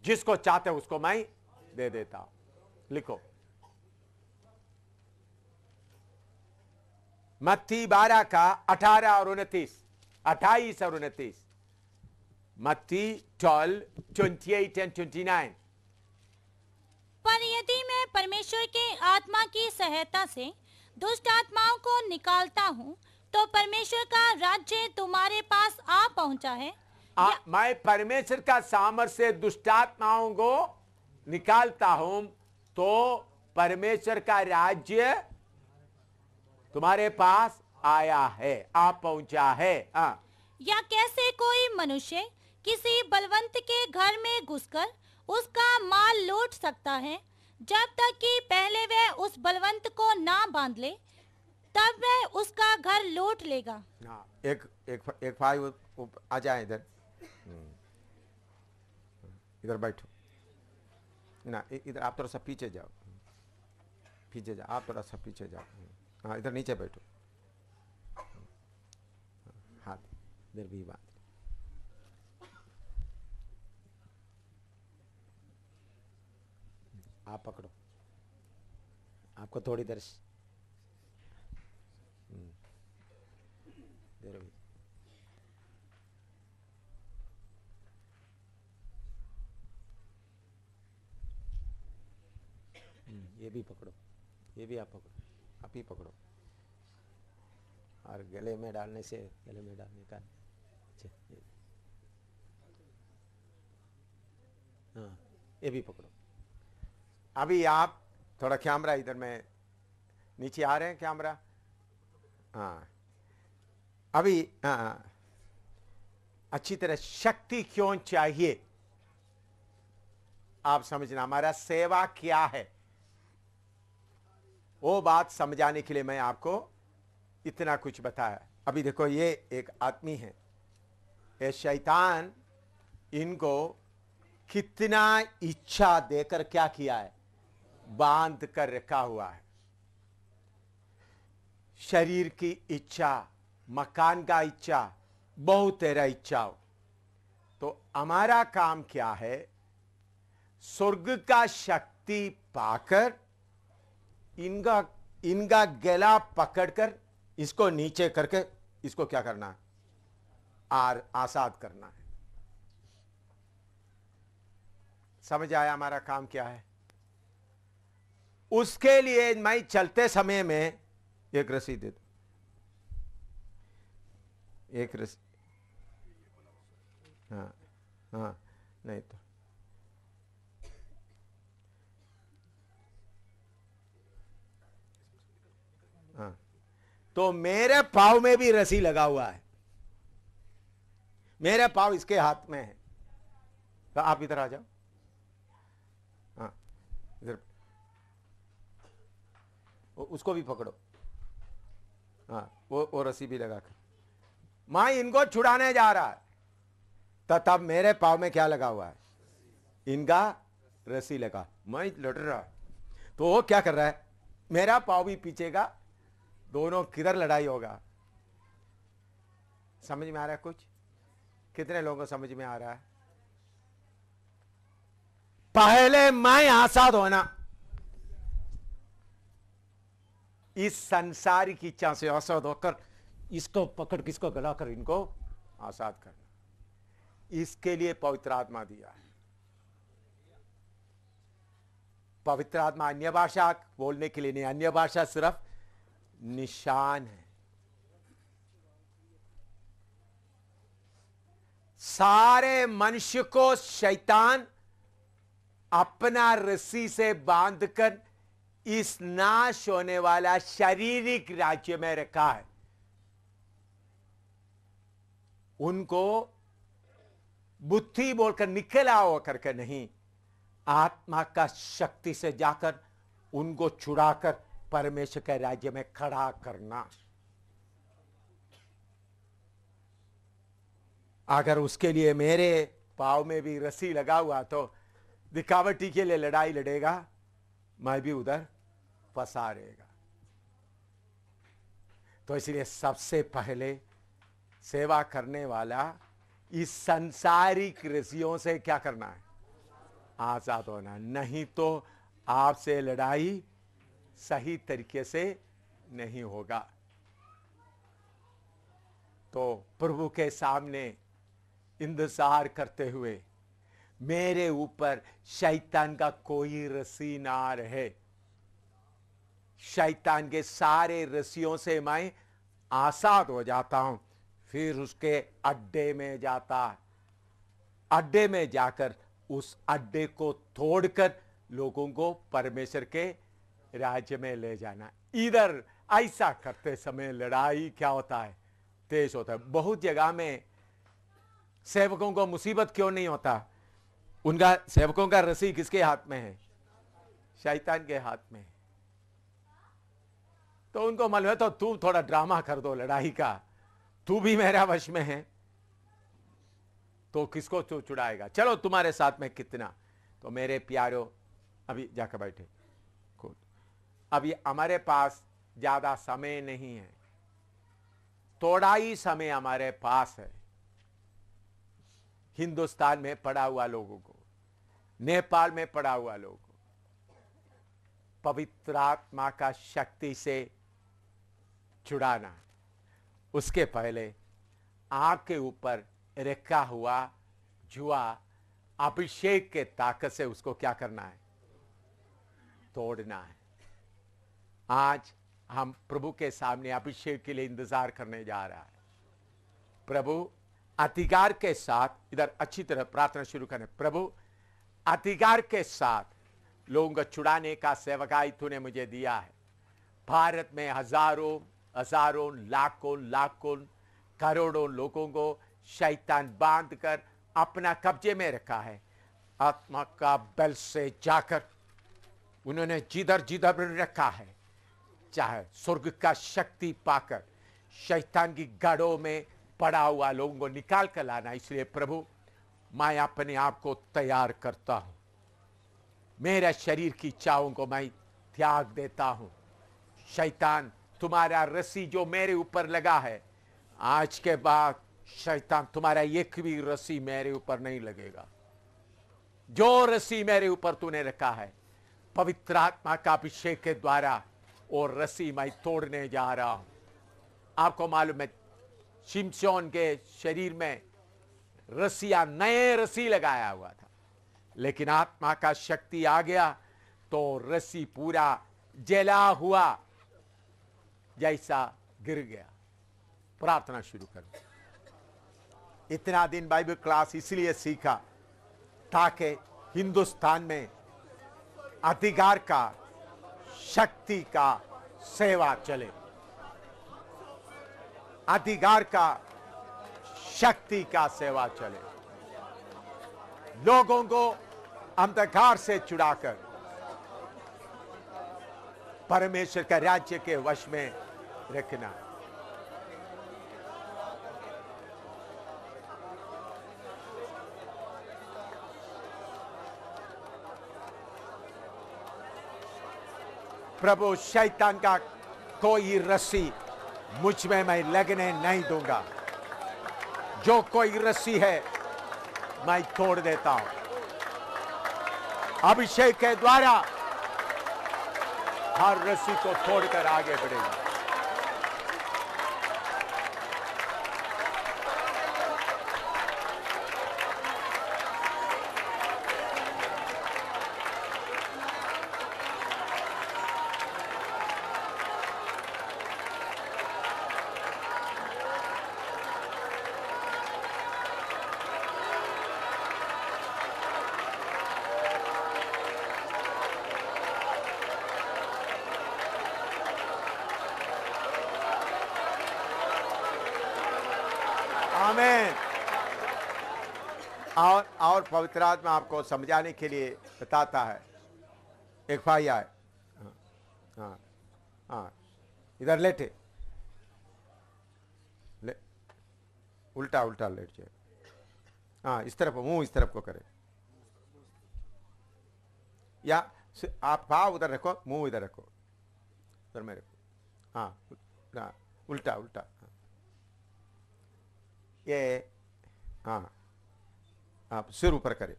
जिसको चाहते उसको मैं दे देता हूं। लिखो, मत्ती 12:18 और 29, 28 और 29। मत्ती 12:28 and 29। पर यदि मैं परमेश्वर के आत्मा की सहायता से दुष्ट आत्माओं को निकालता हूँ तो परमेश्वर का राज्य तुम्हारे पास आ पहुंचा है। मैं परमेश्वर का सामर्थ्य से दुष्टात्माओं को निकालता हूं तो परमेश्वर का राज्य तुम्हारे पास आया है, आ पहुंचा है। या कैसे कोई मनुष्य किसी बलवंत के घर में घुसकर उसका माल लूट सकता है, जब तक कि पहले वह उस बलवंत को ना बांध ले, तब वह उसका घर लूट लेगा। एक भाई आ जाए इधर, इधर बैठो ना, इधर आप थोड़ा सा पीछे जाओ, पीछे जाओ, आप थोड़ा सा पीछे जाओ। हाँ, इधर नीचे बैठो, हाथ इधर भी बात। आप पकड़ो, आपको थोड़ी देर इधर भी। ये भी पकड़ो, ये भी आप पकड़ो, आप ही पकड़ो। और गले में डालने से गले में डालने का। अच्छा, हाँ, ये भी पकड़ो। अभी आप थोड़ा कैमरा इधर में नीचे आ रहे हैं, कैमरा। हाँ, अभी अच्छी तरह शक्ति क्यों चाहिए आप समझना, हमारा सेवा क्या है, वो बात समझाने के लिए मैं आपको इतना कुछ बताया। अभी देखो, ये एक आदमी है, ये शैतान इनको कितना इच्छा देकर क्या किया है, बांध कर रखा हुआ है। शरीर की इच्छा, मकान का इच्छा, बहुत तेरा इच्छा हो। तो हमारा काम क्या है, स्वर्ग का शक्ति पाकर इनका गला पकड़कर इसको नीचे करके इसको क्या करना है, आजाद करना है। समझ आया हमारा काम क्या है? उसके लिए मैं चलते समय में एक रस्सी दे दो, एक रस्सी। हाँ हाँ, नहीं तो हाँ, तो मेरे पाँव में भी रस्सी लगा हुआ है, मेरे पाँव इसके हाथ में है। तो आप इधर आ जाओ। हाँ, इधर उसको भी पकड़ो। हाँ, वो रस्सी भी लगा कर मैं इनको छुड़ाने जा रहा है, तो तब मेरे पाँव में क्या लगा हुआ है, इनका रस्सी लगा। मैं लड़ रहा, तो वो क्या कर रहा है, मेरा पाँव भी पीछे का, दोनों किधर लड़ाई होगा। समझ में आ रहा है कुछ? कितने लोगों को समझ में आ रहा है? पहले मैं आजाद होना, इस संसार की इच्छा से आजाद होकर इसको पकड़, किसको गला कर इनको आजाद करना, इसके लिए पवित्र आत्मा दिया है। पवित्र आत्मा अन्य भाषा बोलने के लिए नहीं, अन्य भाषा सिर्फ निशान है। सारे मनुष्य को शैतान अपना रस्सी से बांधकर इस नाश होने वाला शारीरिक राज्य में रखा है। उनको बुद्धि बोलकर निकला हो करके नहीं, आत्मा का शक्ति से जाकर उनको छुड़ाकर परमेश्वर के राज्य में खड़ा करना। अगर उसके लिए मेरे पाँव में भी रस्सी लगा हुआ तो दिखावटी के लिए लड़ाई लड़ेगा, मैं भी उधर फंसा रहेगा। तो इसलिए सबसे पहले सेवा करने वाला इस संसारिक रस्सियों से क्या करना है, आजाद होना। नहीं तो आपसे लड़ाई सही तरीके से नहीं होगा। तो प्रभु के सामने इंतजार करते हुए मेरे ऊपर शैतान का कोई रस्सी ना रहे, शैतान के सारे रस्सियों से मैं आजाद हो जाता हूं। फिर उसके अड्डे में जाता, अड्डे में जाकर उस अड्डे को तोड़कर लोगों को परमेश्वर के राज्य में ले जाना। इधर ऐसा करते समय लड़ाई क्या होता है, तेज होता है। बहुत जगह में सेवकों को मुसीबत क्यों नहीं होता, उनका सेवकों का रस्सी किसके हाथ में है, शैतान के हाथ में है। तो उनको मालूम है, तो तू थोड़ा ड्रामा कर दो लड़ाई का, तू भी मेरा वश में है, तो किसको तू छुड़ाएगा, चलो तुम्हारे साथ में कितना। तो मेरे प्यारो, अभी जाकर बैठे खुद, अभी हमारे पास ज्यादा समय नहीं है, थोड़ा ही समय हमारे पास है। हिंदुस्तान में पड़ा हुआ लोगों को, नेपाल में पड़ा हुआ लोगों को पवित्र आत्मा का शक्ति से छुड़ाना, उसके पहले आग के ऊपर रखा हुआ जुआ अभिषेक के ताकत से उसको क्या करना है? तोड़ना है। आज हम प्रभु के सामने अभिषेक के लिए इंतजार करने जा रहा है। प्रभु अधिकार के साथ, इधर अच्छी तरह प्रार्थना शुरू करें। प्रभु अधिकार के साथ लोगों को छुड़ाने का सेवकाई तूने मुझे दिया है। भारत में हजारों हजारों लाखों करोड़ों लोगों को शैतान बांध कर अपना कब्जे में रखा है। आत्मा का बल से जाकर उन्होंने जिधर जिधर रखा है, चाहे स्वर्ग का शक्ति पाकर शैतान की गढ़ों में पड़ा हुआ लोगों को निकाल कर लाना। इसलिए प्रभु मैं अपने आप को तैयार करता हूं। मेरे शरीर की इच्छाओं को मैं त्याग देता हूं। शैतान, तुम्हारा रस्सी जो मेरे ऊपर लगा है, आज के बाद शैतान तुम्हारा एक भी रस्सी मेरे ऊपर नहीं लगेगा। जो रस्सी मेरे ऊपर तूने रखा है, पवित्र आत्मा का अभिषेक के द्वारा और रस्सी मैं तोड़ने जा रहा हूं। आपको मालूम है, शिमशोन के शरीर में रस्सियां, नए रस्सी लगाया हुआ था, लेकिन आत्मा का शक्ति आ गया तो रस्सी पूरा जला हुआ जैसा गिर गया। प्रार्थना शुरू करो। इतना दिन बाइबल क्लास इसलिए सीखा ताकि हिंदुस्तान में अधिकार का, शक्ति का सेवा चले। अधिकार का, शक्ति का सेवा चले। लोगों को अंधकार से छुड़ाकर परमेश्वर का राज्य के वश में रखना। प्रभु, शैतान का कोई रस्सी मुझ में मैं लगने नहीं दूंगा। जो कोई रस्सी है मैं तोड़ देता हूं। अभिषेक के द्वारा हर रस्सी को तोड़कर आगे बढ़ेगा। आमीन। और पवित्र आत्मा आपको समझाने के लिए बताता है। एक भाई आए, हाँ हाँ, इधर लेटे, उल्टा उल्टा लेट जाए। हाँ, इस तरफ, मुंह इस तरफ को करे, या आप पाँव उधर रखो, मुंह इधर रखो, उधर में रखो। हाँ, उल्टा उल्टा। ये हाँ, आप सिर ऊपर करें।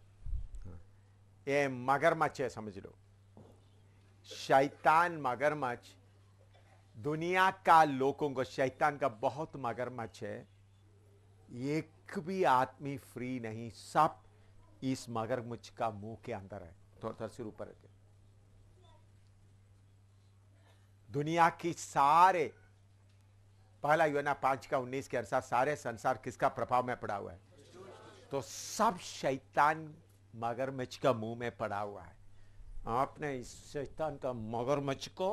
ये मगरमच्छ है, समझ लो। शैतान मगरमच्छ, दुनिया का लोगों को शैतान का बहुत मगरमच्छ है। एक भी आदमी फ्री नहीं, सब इस मगरमच्छ का मुंह के अंदर है। थोड़ा थोड़ा सिर ऊपर रखें। दुनिया की सारे, पहला यूहन्ना 5:19 के अनुसार सारे संसार किसका प्रभाव में पड़ा हुआ है? तो सब शैतान मगरमच्छ का मुंह में पड़ा हुआ है। आपने इस शैतान का मगरमच्छ को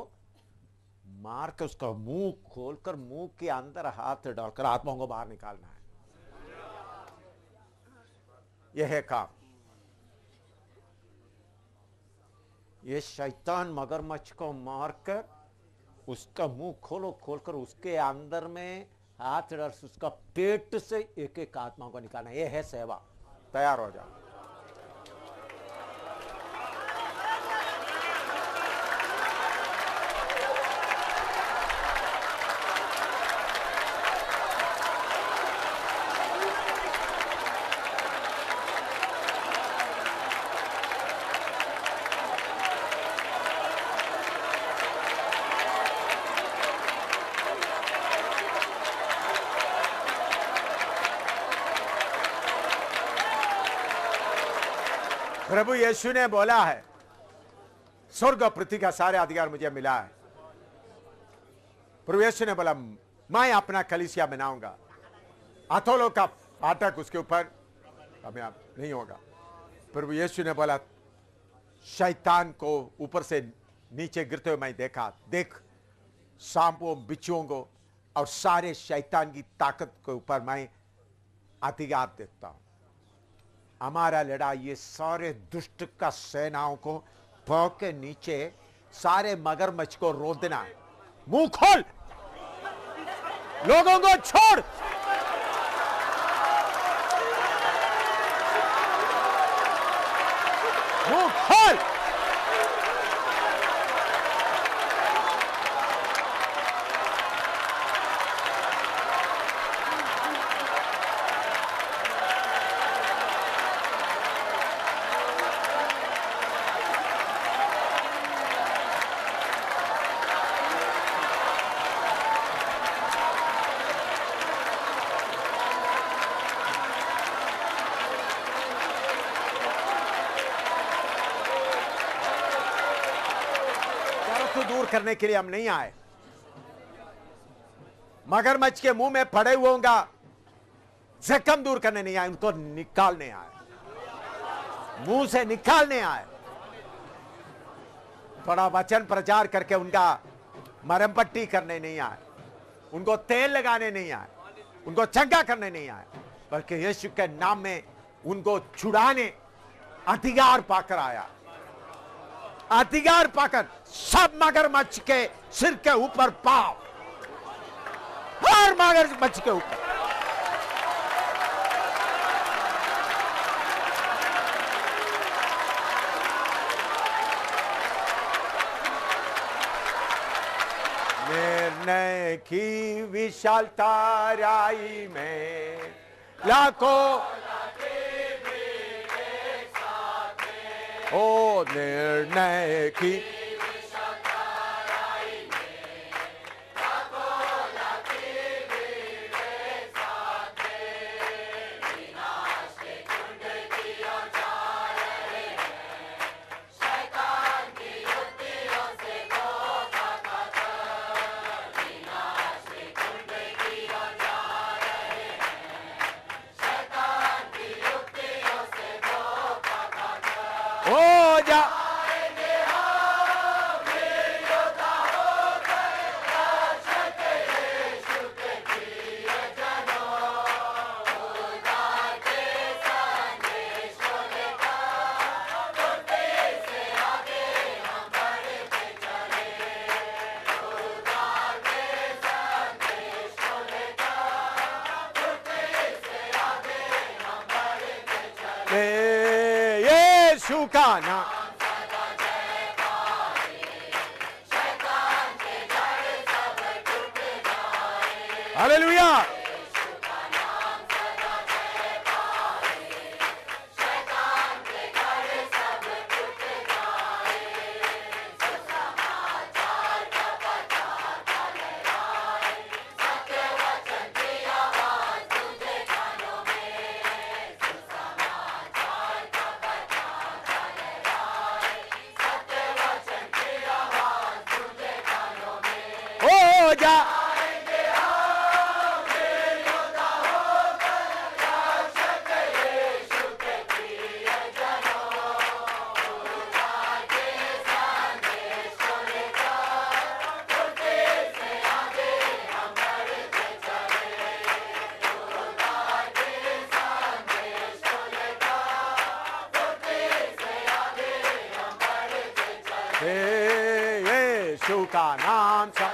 मार कर उसका मुंह खोलकर मुंह के अंदर हाथ डालकर आत्माओं को बाहर निकालना है। यह है काम। ये शैतान मगरमच्छ को मारकर उसका मुंह खोलकर उसके अंदर में हाथ डाल उसका पेट से एक एक आत्मा को निकालना। यह है सेवा। तैयार हो जाओ। प्रभु यीशु ने बोला है, स्वर्ग और पृथ्वी का सारे अधिकार मुझे मिला है। प्रभु यीशु ने बोला, मैं अपना कलीसिया बनाऊंगा, अथोलों का फाटक उसके ऊपर कामयाब नहीं होगा। प्रभु यीशु ने बोला, शैतान को ऊपर से नीचे गिरते हुए मैं देखा, देख सांपों बिच्छुओं को और सारे शैतान की ताकत के ऊपर मैं अधिकार देता हूं। हमारा लड़ाई ये सारे दुष्ट का सेनाओं को पांव के नीचे सारे मगरमच्छ को रोदना है। मुंह खोल, लोगों को छोड़, मुंह खोल। दूर करने के लिए हम नहीं आए। मगरमच्छ के मुंह में पड़े हुओं का जख्म दूर करने नहीं आए, उनको निकालने आए, मुंह से निकालने आए। थोड़ा वचन प्रचार करके उनका मरहम पट्टी करने नहीं आए, उनको तेल लगाने नहीं आए, उनको चंगा करने नहीं आए, बल्कि यीशु के नाम में उनको छुड़ाने अधिकार पाकर आया। अधिकार पाकर सब मगरमच्छ के सिर के ऊपर पाओ, हर मगरमच्छ के ऊपर। निर्णय की विशालता राई में लाखों ओ निर्णय की हो जा यीशु का नाम। हालेलुया। हो जा यीशु का नाम सा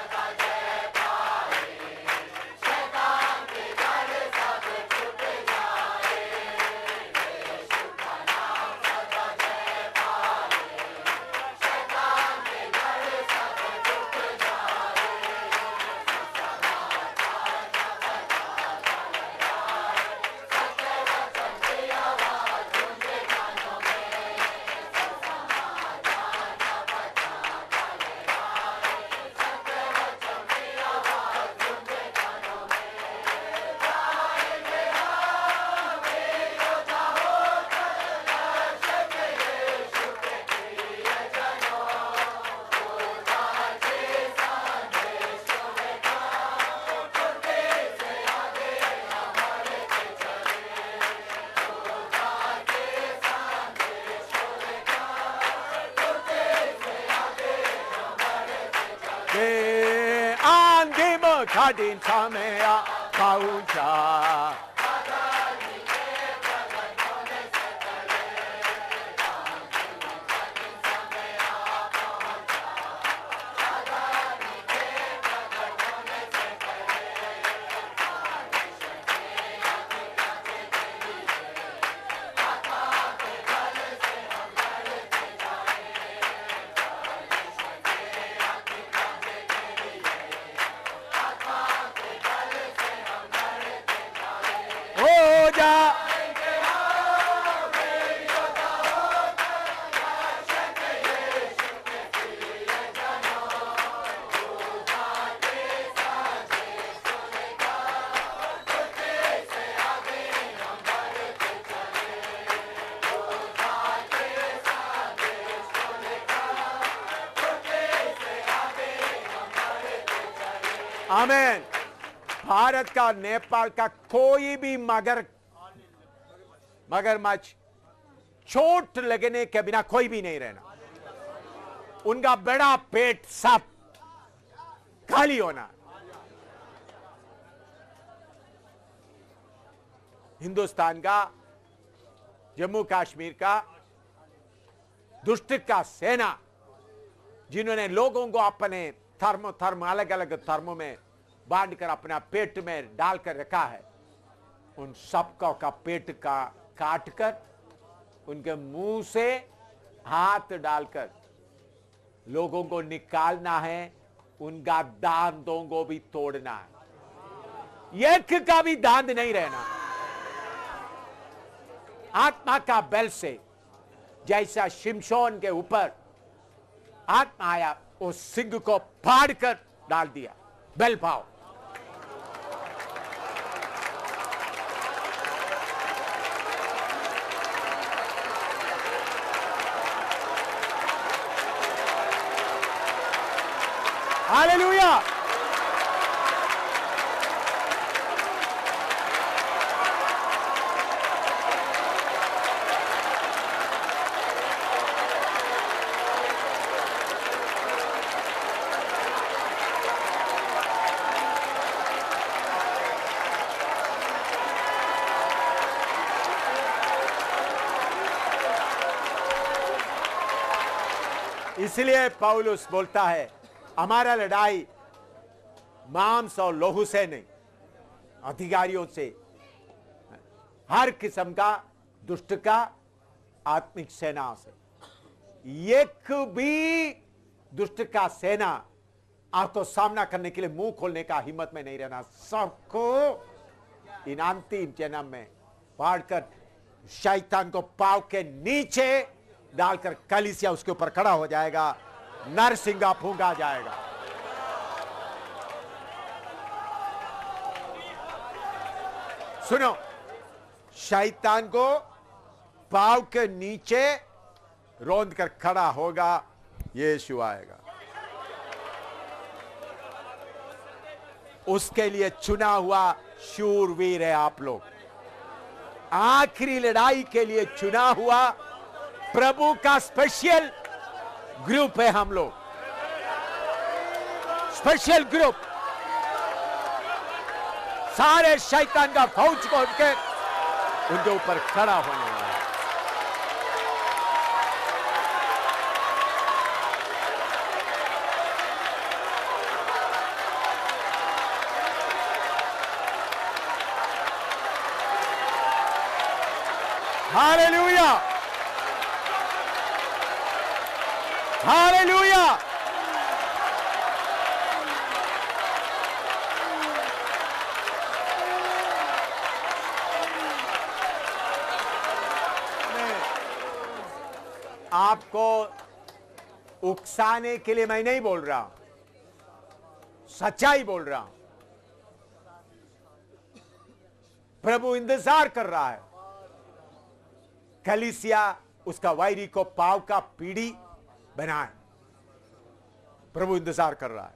내 안김을 가진 삶에야 가우자 오자 आमीन। भारत का नेपाल का कोई भी मगरमच्छ चोट लगने के बिना कोई भी नहीं रहना। उनका बड़ा पेट सब खाली होना। हिंदुस्तान का जम्मू कश्मीर का दुष्ट का सेना जिन्होंने लोगों को अपने धर्म अलग अलग धर्मों में बांधकर अपना पेट में डालकर रखा है, उन सबका का पेट का काटकर उनके मुंह से हाथ डालकर लोगों को निकालना है, उनका दांतों को भी तोड़ना है, एक का भी दांत नहीं रहना। आत्मा का बल से जैसा शिमशोन के ऊपर आत्मा आया, उस सिंह को फाड़ कर डाल दिया। बल पाओ। हालेलुया। इसलिए पौलुस बोलता है, हमारा लड़ाई मांस और लोहू से नहीं, अधिकारियों से, हर किस्म का दुष्ट का आत्मिक सेना से। एक भी दुष्ट का सेना आपको सामना करने के लिए मुंह खोलने का हिम्मत में नहीं रहना। सबको इन अंतिम जन्म में फाड़कर शैतान को पांव के नीचे डालकर कलीसिया उसके ऊपर खड़ा हो जाएगा, नरसिंगा फूंका जाएगा। सुनो, शैतान को पांव के नीचे रोंद कर खड़ा होगा, यीशु आएगा। उसके लिए चुना हुआ शूरवीर है आप लोग। आखिरी लड़ाई के लिए चुना हुआ प्रभु का स्पेशल ग्रुप है हम लोग, स्पेशल ग्रुप। सारे शैतान का फौज को उनके ऊपर खड़ा होने वाला है। Hallelujah, hallelujah. आपको उकसाने के लिए मैं नहीं बोल रहा, सच्चाई बोल रहा हूं। प्रभु इंतजार कर रहा है, कलीसिया उसका वैरी को पाव का पीढ़ी बनाए। प्रभु इंतजार कर रहा है।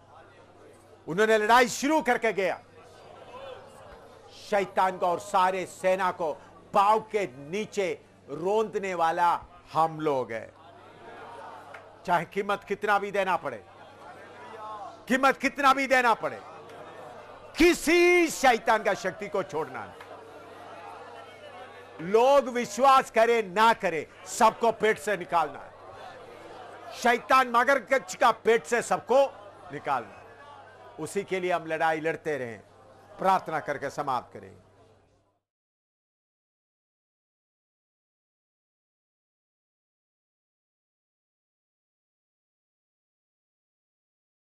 उन्होंने लड़ाई शुरू करके गया, शैतान को और सारे सेना को पाव के नीचे रोंदने वाला हम लोग हैं, चाहे कीमत कितना भी देना पड़े। कीमत कितना भी देना पड़े, किसी शैतान का शक्ति को छोड़ना नहीं। लोग विश्वास करे ना करे, सबको पेट से निकालना है। शैतान मगरमच्छ का पेट से सबको निकालना है। उसी के लिए हम लड़ाई लड़ते रहें। प्रार्थना करके समाप्त करें।